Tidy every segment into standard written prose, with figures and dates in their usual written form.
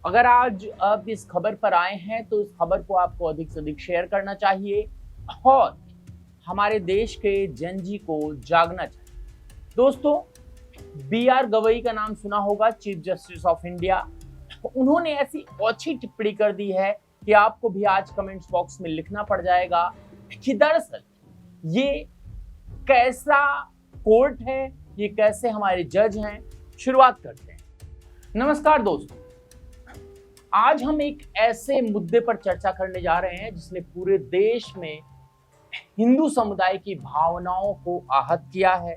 अगर आज आप इस खबर पर आए हैं तो इस खबर को आपको अधिक से अधिक शेयर करना चाहिए और हमारे देश के जन जी को जागना चाहिए। दोस्तों, बी.आर. गवई का नाम सुना होगा, चीफ जस्टिस ऑफ इंडिया। उन्होंने ऐसी ओछी टिप्पणी कर दी है कि आपको भी आज कमेंट्स बॉक्स में लिखना पड़ जाएगा कि दरअसल ये कैसा कोर्ट है, ये कैसे हमारे जज हैं। शुरुआत करते हैं। नमस्कार दोस्तों, आज हम एक ऐसे मुद्दे पर चर्चा करने जा रहे हैं जिसने पूरे देश में हिंदू समुदाय की भावनाओं को आहत किया है।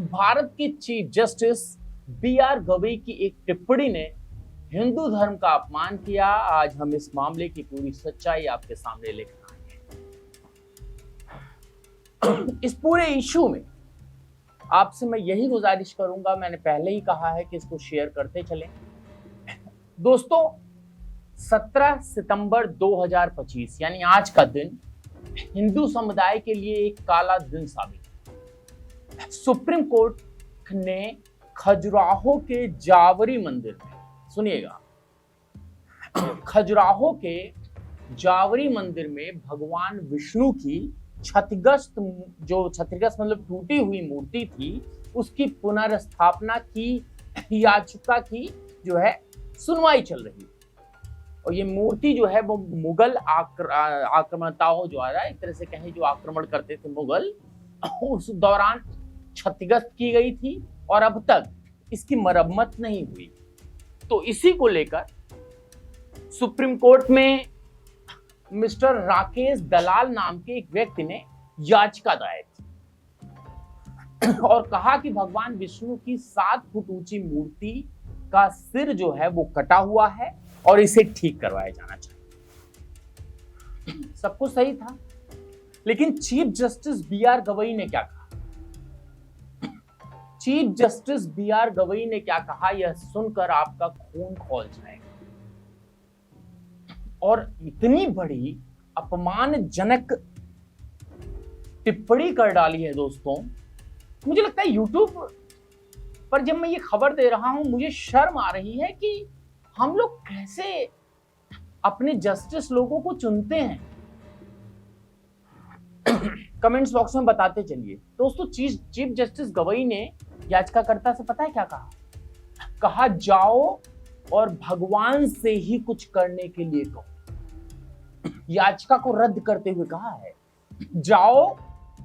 भारत के चीफ जस्टिस बी.आर. गवई की एक टिप्पणी ने हिंदू धर्म का अपमान किया। आज हम इस मामले की पूरी सच्चाई आपके सामने लेकर आएंगे। इस पूरे इशू में आपसे मैं यही गुजारिश करूंगा, मैंने पहले ही कहा है कि इसको शेयर करते चलें। दोस्तों, 17 सितंबर 2025 यानी आज का दिन हिंदू समुदाय के लिए एक काला दिन साबित है। सुप्रीम कोर्ट ने खजुराहो के जावरी मंदिर में, सुनिएगा, खजुराहो के जावरी मंदिर में भगवान विष्णु की क्षतिग्रस्त मतलब टूटी हुई मूर्ति थी, उसकी पुनर्स्थापना की याचिका की जो है सुनवाई चल रही है। और ये मूर्ति जो है वो मुगल आक्रमणताओं द्वारा, एक तरह से कहें जो आक्रमण करते थे मुगल, उस दौरान क्षतिग्रस्त की गई थी और अब तक इसकी मरम्मत नहीं हुई। तो इसी को लेकर सुप्रीम कोर्ट में मिस्टर राकेश दलाल नाम के एक व्यक्ति ने याचिका दायर की और कहा कि भगवान विष्णु की 7 फुट ऊंची मूर्ति का सिर जो है वो कटा हुआ है और इसे ठीक करवाया जाना चाहिए। सब कुछ सही था, लेकिन चीफ जस्टिस बी.आर. गवई ने क्या कहा? Chief justice B R. गवई ने क्या कहा, यह सुनकर आपका खून खौल जाएगा। और इतनी बड़ी अपमानजनक टिप्पणी कर डाली है दोस्तों, मुझे लगता है यूट्यूब पर जब मैं ये खबर दे रहा हूं मुझे शर्म आ रही है कि हम लोग कैसे अपने जस्टिस लोगों को चुनते हैं। कमेंट्स बॉक्स में बताते चलिए। दोस्तों, चीफ जस्टिस गवई ने याचिकाकर्ता से पता है क्या कहा? कहा, जाओ और भगवान से ही कुछ करने के लिए कहो। याचिका को रद्द करते हुए कहा है, जाओ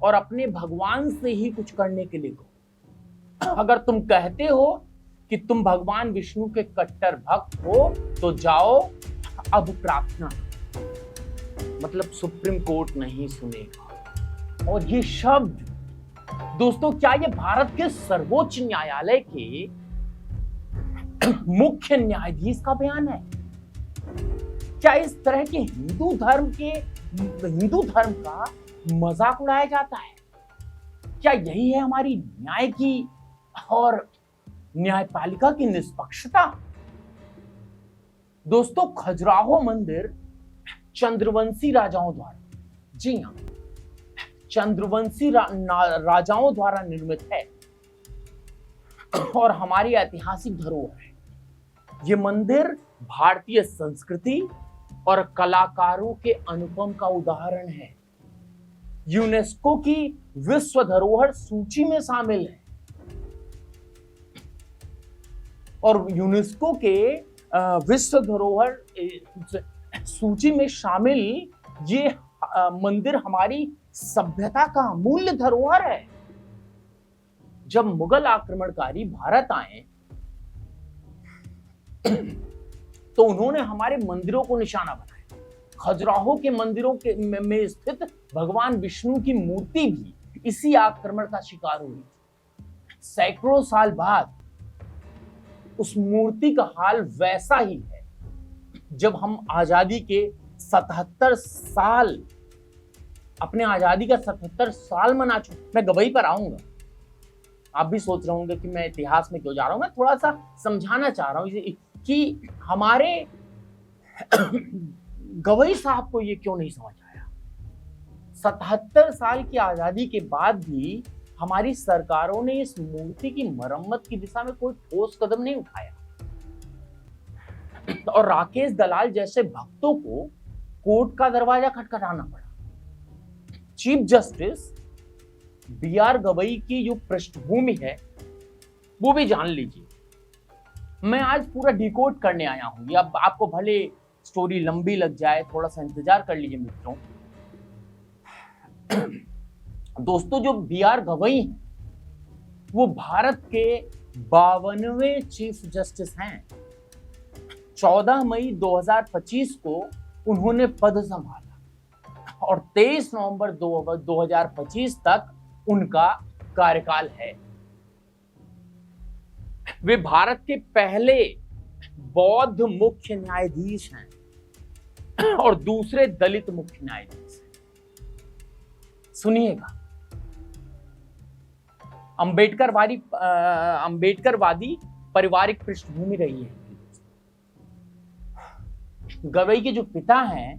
और अपने भगवान से ही कुछ करने के लिए कहो। अगर तुम कहते हो कि तुम भगवान विष्णु के कट्टर भक्त हो तो जाओ, अब प्रार्थना। मतलब सुप्रीम कोर्ट नहीं सुनेगा। और ये शब्द दोस्तों, क्या ये भारत के सर्वोच्च न्यायालय के मुख्य न्यायाधीश का बयान है? क्या इस तरह के हिंदू धर्म का मजाक उड़ाया जाता है? क्या यही है हमारी न्याय की और न्यायपालिका की निष्पक्षता? दोस्तों, खजुराहो मंदिर चंद्रवंशी राजाओं द्वारा, जी हां, चंद्रवंशी राजाओं द्वारा निर्मित है और हमारी ऐतिहासिक धरोहर है। ये मंदिर भारतीय संस्कृति और कलाकारों के अनुपम का उदाहरण है। यूनेस्को की विश्व धरोहर सूची में शामिल है और यूनेस्को के विश्व धरोहर सूची में शामिल ये मंदिर हमारी सभ्यता का अमूल्य धरोहर है। जब मुगल आक्रमणकारी भारत आए तो उन्होंने हमारे मंदिरों को निशाना बनाया। खजुराहो के मंदिरों के में स्थित भगवान विष्णु की मूर्ति भी इसी आक्रमण का शिकार हुई थी। सैकड़ों साल बाद उस मूर्ति का हाल वैसा ही है। जब हम आजादी के 77 साल, अपने आजादी का 77 साल मना चुके, मैं गवई पर आऊंगा। आप भी सोच रहे होंगे कि मैं इतिहास में क्यों जा रहा हूं। मैं थोड़ा सा समझाना चाह रहा हूं कि हमारे गवई साहब को ये क्यों नहीं समझ आया। 77 साल की आजादी के बाद भी हमारी सरकारों ने इस मूर्ति की मरम्मत की दिशा में कोई ठोस कदम नहीं उठाया। और राकेश दलाल जैसे भक्तों को कोर्ट का दरवाजा खटखटाना पड़ा। Chief justice B R. गवई की जो पृष्ठभूमि है वो भी जान लीजिए। मैं आज पूरा डिकोड करने आया हूं। अब आपको भले स्टोरी लंबी लग जाए, थोड़ा सा इंतजार कर लीजिए मित्रों। दोस्तों, जो बी.आर. गवई हैं वो भारत के 52वें चीफ जस्टिस हैं। 14 मई 2025 को उन्होंने पद संभाला और 23 नवंबर 2025 तक उनका कार्यकाल है। वे भारत के पहले बौद्ध मुख्य न्यायाधीश हैं और दूसरे दलित मुख्य न्यायाधीश हैं। सुनिएगा, अंबेडकरवादी पारिवारिक पृष्ठभूमि रही है। गवई के जो पिता हैं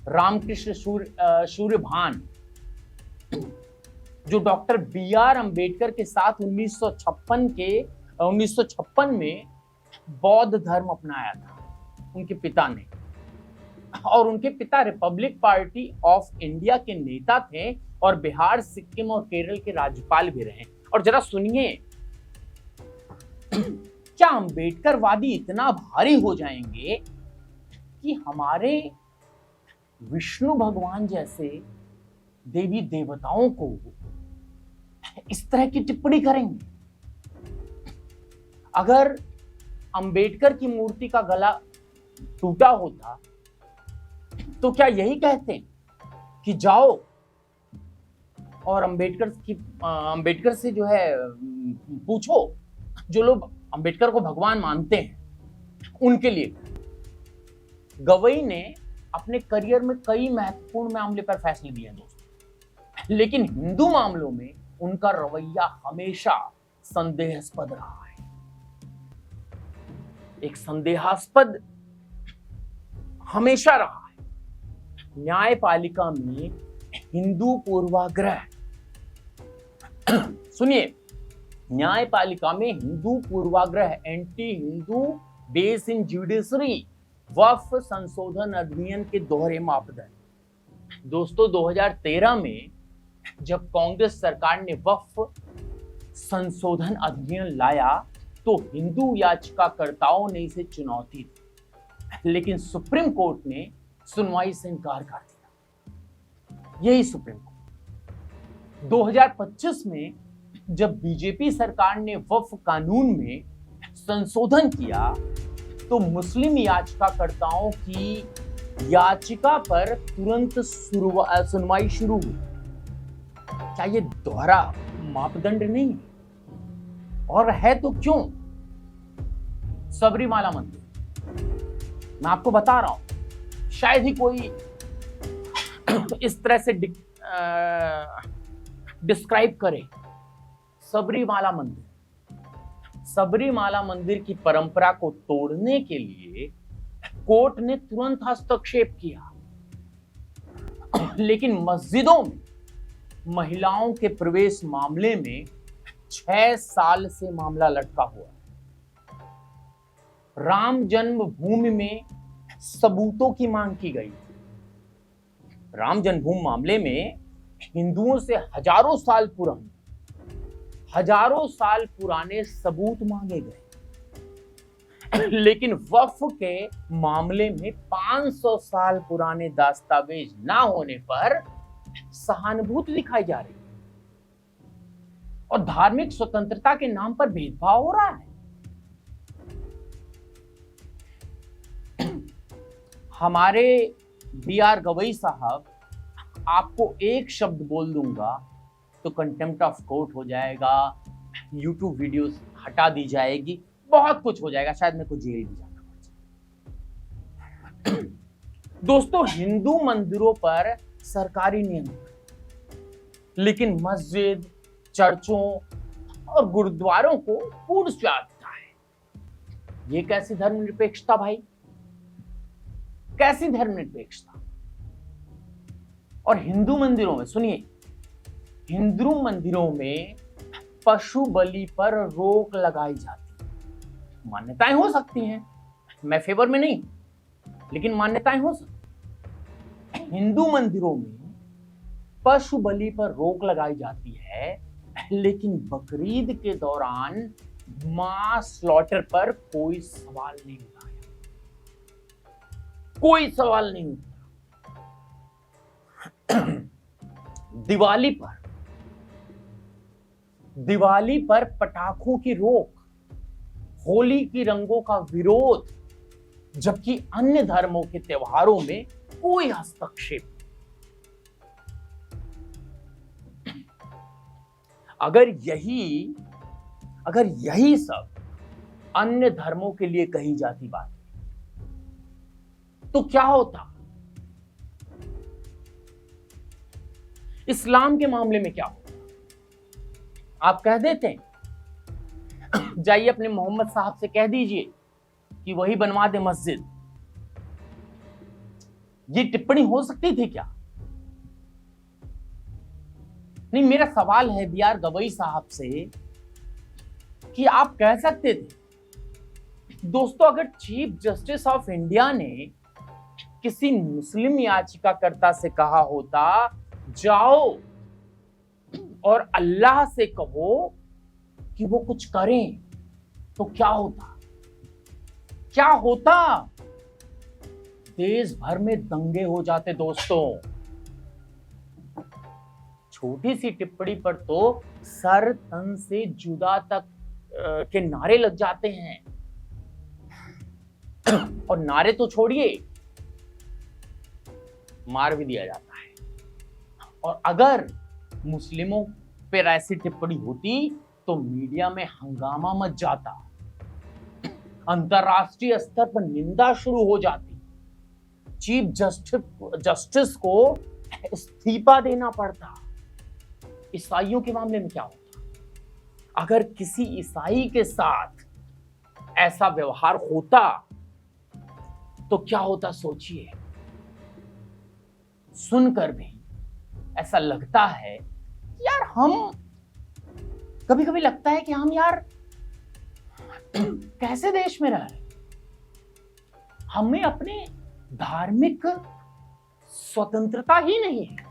रामकृष्ण सूर्यभान, जो डॉक्टर बी.आर. अंबेडकर के साथ 1956 में बौद्ध धर्म अपनाया था उनके पिता ने, और उनके पिता रिपब्लिक पार्टी ऑफ इंडिया के नेता थे और बिहार, सिक्किम और केरल के राज्यपाल भी रहे। और जरा सुनिए, क्या अंबेडकरवादी इतना भारी हो जाएंगे कि हमारे विष्णु भगवान जैसे देवी देवताओं को इस तरह की टिप्पणी करेंगे? अगर अंबेडकर की मूर्ति का गला टूटा होता तो क्या यही कहते कि जाओ और अंबेडकर से जो है पूछो, जो लोग अंबेडकर को भगवान मानते हैं उनके लिए। गवई ने अपने करियर में कई महत्वपूर्ण मामले पर फैसले दिए दोस्तों, लेकिन हिंदू मामलों में उनका रवैया हमेशा संदेहास्पद रहा है। एक संदेहास्पद हमेशा रहा है। न्यायपालिका में हिंदू पूर्वाग्रह सुनिए, न्यायपालिका में हिंदू पूर्वाग्रह, anti Hindu bias in judiciary, वक्फ संशोधन अधिनियम के दोहरे मापदंड। दोस्तों, 2013 में जब कांग्रेस सरकार ने वक्फ संशोधन अधिनियम लाया तो हिंदू याचिकाकर्ताओं ने इसे चुनौती दी, लेकिन सुप्रीम कोर्ट ने सुनवाई से इनकार कर दिया। यही सुप्रीम कोर्ट 2025 में जब बीजेपी सरकार ने वक्फ कानून में संशोधन किया तो मुस्लिम याचिकाकर्ताओं की याचिका पर तुरंत सुनवाई शुरू हुई। क्या ये दोहरा मापदंड नहीं है? और है तो क्यों? सबरीमाला मंदिर, मैं आपको बता रहा हूं, शायद ही कोई इस तरह से डिस्क्राइब करे। सबरीमाला मंदिर की परंपरा को तोड़ने के लिए कोर्ट ने तुरंत हस्तक्षेप किया, लेकिन मस्जिदों में महिलाओं के प्रवेश मामले में 6 साल से मामला लटका हुआ है। राम जन्मभूमि में सबूतों की मांग की गई थी। राम जन्मभूमि मामले में हिंदुओं से हजारों साल पुराने सबूत मांगे गए, लेकिन वक्फ के मामले में 500 साल पुराने दस्तावेज ना होने पर सहानुभूति दिखाई जा रही है और धार्मिक स्वतंत्रता के नाम पर भेदभाव हो रहा है। हमारे बी.आर. गवई साहब, आपको एक शब्द बोल दूंगा तो कंटेम्प्ट ऑफ कोर्ट हो जाएगा, यूट्यूब वीडियोस हटा दी जाएगी, बहुत कुछ हो जाएगा, शायद मेरे को जेल भी जाना पड़ जाए। दोस्तों, हिंदू मंदिरों पर सरकारी नियंत्रण, लेकिन मस्जिद, चर्चों और गुरुद्वारों को पूर्ण स्वायत्तता है। ये कैसी धर्मनिरपेक्षता भाई? कैसी धर्मनिरपेक्षता? और हिंदू मंदिरों में सुनिए, हिंदू मंदिरों में पशु बलि पर रोक लगाई जाती है। मान्यताएं हो सकती हैं, मैं फेवर में नहीं, लेकिन मान्यताएं हो सकती। हिंदू मंदिरों में पशु बलि पर रोक लगाई जाती है, लेकिन बकरीद के दौरान मांस स्लॉटर पर कोई सवाल नहीं उठाया, कोई सवाल नहीं उठाया। दिवाली पर पटाखों की रोक, होली की रंगों का विरोध, जबकि अन्य धर्मों के त्योहारों में कोई हस्तक्षेप। अगर यही सब अन्य धर्मों के लिए कही जाती बात तो क्या होता? इस्लाम के मामले में क्या होता? आप कह देते हैं, जाइए अपने मोहम्मद साहब से कह दीजिए कि वही बनवा दे मस्जिद। ये टिप्पणी हो सकती थी क्या? नहीं, मेरा सवाल है बी आर गवई साहब से कि आप कह सकते थे। दोस्तों, अगर चीफ जस्टिस ऑफ इंडिया ने किसी मुस्लिम याचिकाकर्ता से कहा होता जाओ और अल्लाह से कहो कि वो कुछ करें, तो क्या होता? क्या होता? देश भर में दंगे हो जाते दोस्तों। छोटी सी टिप्पणी पर तो सर तन से जुदा तक के नारे लग जाते हैं, और नारे तो छोड़िए, मार भी दिया जाता है। और अगर मुस्लिमों पर ऐसी टिप्पणी होती तो मीडिया में हंगामा मच जाता, अंतरराष्ट्रीय स्तर पर निंदा शुरू हो जाती, चीफ जस्टिस को इस्तीफा देना पड़ता। ईसाइयों के मामले में क्या होता? अगर किसी ईसाई के साथ ऐसा व्यवहार होता तो क्या होता? सोचिए। सुनकर भी ऐसा लगता है कि यार, हम कभी कभी लगता है कि हम यार कैसे देश में रह रहे। हमें अपने धार्मिक स्वतंत्रता ही नहीं है।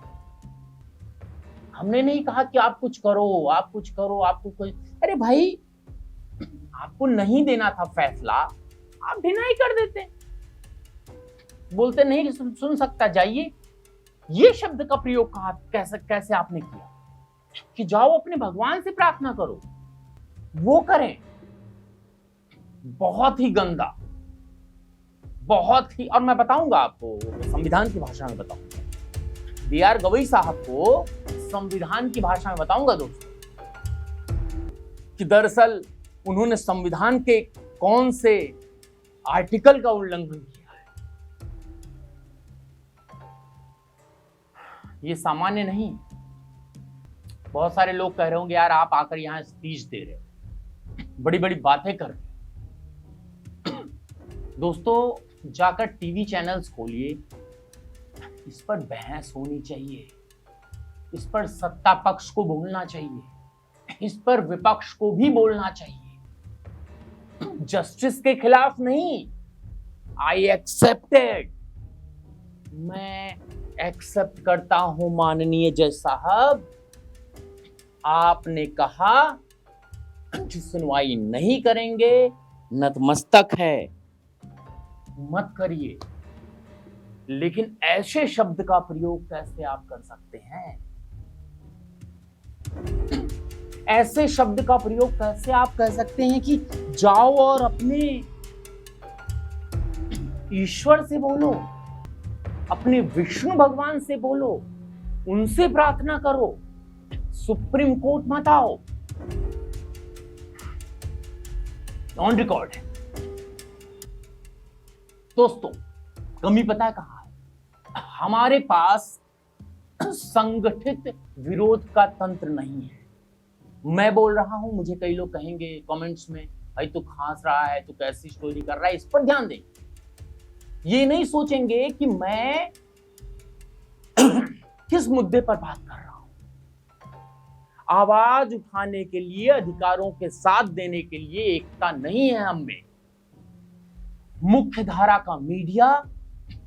हमने नहीं कहा कि आप कुछ करो, आप कुछ करो, आपको कुछ, अरे भाई, आपको नहीं देना था फैसला, आप डिनाई कर देते, बोलते नहीं सुन सकता, जाइए। ये शब्द का प्रयोग कहा, कैसे आपने किया कि जाओ अपने भगवान से प्रार्थना करो, वो करें। बहुत ही गंदा, बहुत ही। और मैं बताऊंगा आपको, संविधान की भाषा में बताऊंगा, बी आर गवई साहब को संविधान की भाषा में बताऊंगा दोस्तों, कि दरअसल उन्होंने संविधान के कौन से आर्टिकल का उल्लंघन किया है। ये सामान्य नहीं। बहुत सारे लोग कह रहे होंगे यार, आप आकर यहां स्पीच दे रहे हो, बड़ी बड़ी बातें कर रहे हो। दोस्तों, जाकर टीवी चैनल्स खोलिए, इस पर बहस होनी चाहिए, इस पर सत्ता पक्ष को बोलना चाहिए, इस पर विपक्ष को भी बोलना चाहिए। जस्टिस के खिलाफ नहीं। आई एक्सेप्टेड, मैं एक्सेप्ट करता हूं माननीय जज साहब, आपने कहा कि सुनवाई नहीं करेंगे, नतमस्तक है, मत करिए। लेकिन ऐसे शब्द का प्रयोग कैसे आप कर सकते हैं? ऐसे शब्द का प्रयोग कैसे आप कह सकते हैं कि जाओ और अपने ईश्वर से बोलो, अपने विष्णु भगवान से बोलो, उनसे प्रार्थना करो, सुप्रीम कोर्ट मत आओ। ऑन रिकॉर्ड है दोस्तों। कमी पता है कहां है? हमारे पास संगठित विरोध का तंत्र नहीं है। मैं बोल रहा हूं, मुझे कई लोग कहेंगे कमेंट्स में, भाई तू खांस रहा है, तू कैसी स्टोरी कर रहा है, इस पर ध्यान दें। ये नहीं सोचेंगे कि मैं किस मुद्दे पर बात कर रहा हूं। आवाज उठाने के लिए, अधिकारों के साथ देने के लिए एकता नहीं है हम में। मुख्य धारा का मीडिया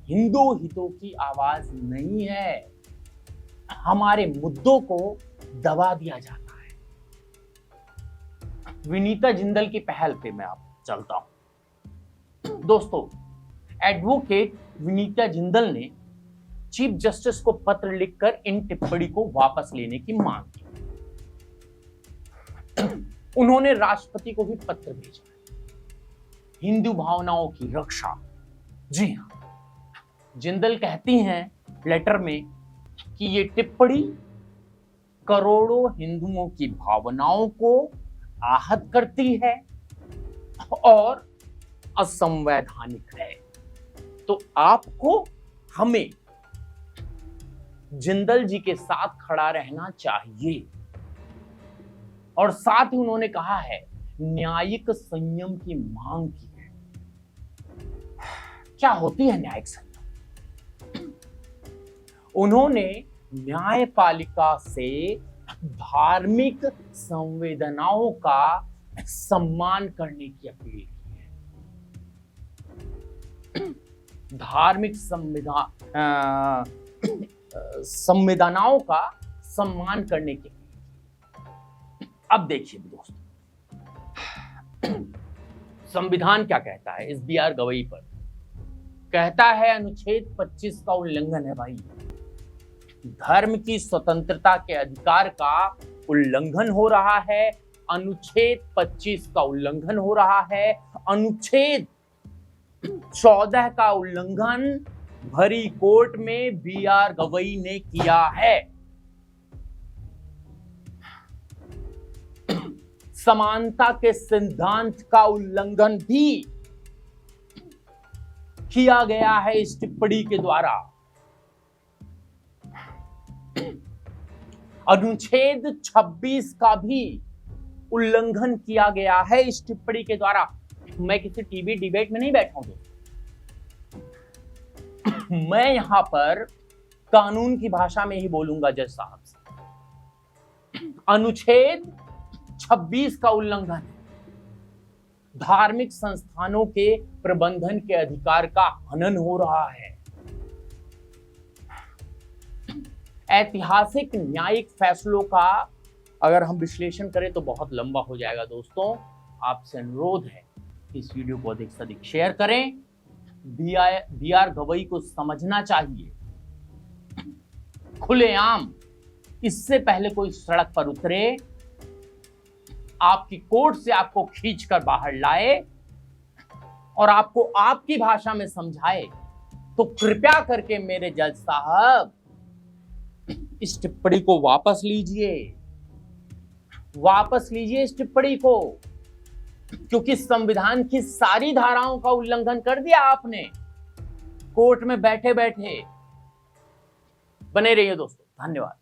हिंदू हितों की आवाज नहीं है। हमारे मुद्दों को दबा दिया जाता है। विनीता जिंदल की पहल पे मैं आप चलता हूं। दोस्तों, एडवोकेट विनीता जिंदल ने चीफ जस्टिस को पत्र लिखकर इन टिप्पणी को वापस लेने की मांग की। उन्होंने राष्ट्रपति को भी पत्र भेजा। हिंदू भावनाओं की रक्षा। जी हां, जिंदल कहती हैं लेटर में कि ये टिप्पणी करोड़ों हिंदुओं की भावनाओं को आहत करती है और असंवैधानिक है। तो आपको हमें जिंदल जी के साथ खड़ा रहना चाहिए। और साथ ही उन्होंने कहा है न्यायिक संयम की मांग की है। क्या होती है न्यायिक संयम? उन्होंने न्यायपालिका से धार्मिक संवेदनाओं का सम्मान करने की अपील की है। धार्मिक संवेदनाओं का सम्मान करने की। अब देखिए दोस्तों, संविधान क्या कहता है इस बी.आर. गवई पर? कहता है अनुच्छेद 25 का उल्लंघन है भाई। धर्म की स्वतंत्रता के अधिकार का उल्लंघन हो रहा है। अनुच्छेद 25 का उल्लंघन हो रहा है। अनुच्छेद 14 का उल्लंघन भरी कोर्ट में बी.आर. गवई ने किया है। समानता के सिद्धांत का उल्लंघन भी किया गया है इस टिप्पणी के द्वारा। अनुच्छेद 26 का भी उल्लंघन किया गया है इस टिप्पणी के द्वारा। मैं किसी टीवी डिबेट में नहीं बैठा हूं दोस्तों। मैं यहां पर कानून की भाषा में ही बोलूंगा जज साहब से। अनुच्छेद 26 का उल्लंघन है। धार्मिक संस्थानों के प्रबंधन के अधिकार का हनन हो रहा है। ऐतिहासिक न्यायिक फैसलों का अगर हम विश्लेषण करें तो बहुत लंबा हो जाएगा दोस्तों। आपसे अनुरोध है इस वीडियो को अधिक से अधिक शेयर करें। बी.आर. गवई को समझना चाहिए, खुलेआम इससे पहले कोई सड़क पर उतरे, आपकी कोर्ट से आपको खींचकर बाहर लाए और आपको आपकी भाषा में समझाए, तो कृपया करके मेरे जज साहब इस टिप्पणी को वापस लीजिए। वापस लीजिए इस टिप्पणी को, क्योंकि संविधान की सारी धाराओं का उल्लंघन कर दिया आपने कोर्ट में बैठे बैठे। बने रहिए दोस्तों, धन्यवाद।